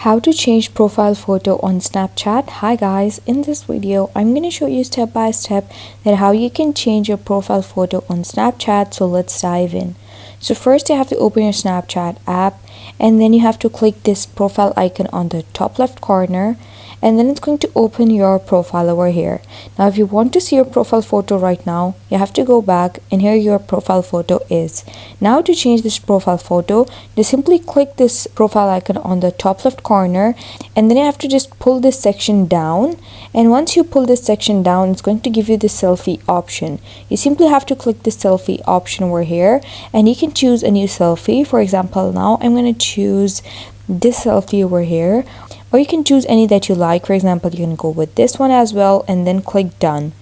How to change profile photo on Snapchat. Hi guys, in this video I'm going to show you step by step that how you can change your profile photo on Snapchat. So let's dive in. So first you have to open your Snapchat app, and then you have to click this profile icon on the top left corner, and then it's going to open your profile over here. Now if you want to see your profile photo right now, you have to go back, and here your profile photo is. Now to change this profile photo, just simply click this profile icon on the top left corner, and then you have to just pull this section down, and once you pull this section down, it's going to give you the selfie option. You simply have to click the selfie option over here, and you can choose a new selfie. For example, now I'm going to choose this selfie over here, or you can choose any that you like. For example, you can go with this one as well, and then click done.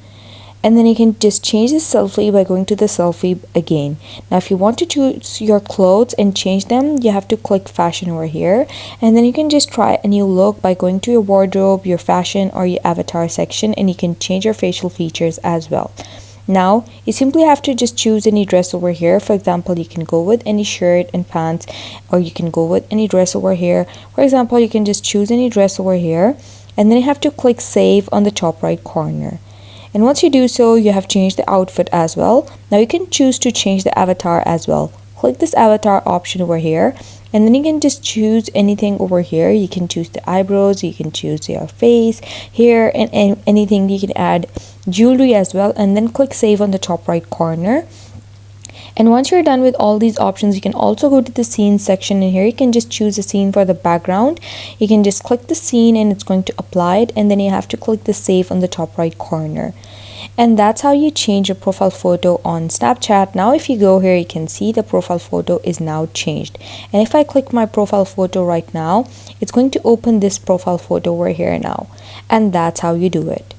And then you can just change the selfie by going to the selfie again. Now if you want to choose your clothes and change them, you have to click fashion over here, and then you can just try a new look by going to your wardrobe, your fashion, or your avatar section, and you can change your facial features as well. Now you simply have to just choose any dress over here. For example, you can go with any shirt and pants, or you can go with any dress over here. For example, you can just choose any dress over here, and then you have to click save on the top right corner. And once you do so, you have changed the outfit as well. Now you can choose to change the avatar as well. Click this avatar option over here, and then you can just choose anything over here. You can choose the eyebrows, you can choose your face, hair, and anything. You can add jewelry as well, and then click save on the top right corner. And once you're done with all these options, you can also go to the scene section, and here you can just choose a scene for the background. You can just click the scene and it's going to apply it, and then you have to click the save on the top right corner. And that's how you change your profile photo on Snapchat. Now if you go here, you can see the profile photo is now changed. And if I click my profile photo right now, it's going to open this profile photo over here now. And that's how you do it.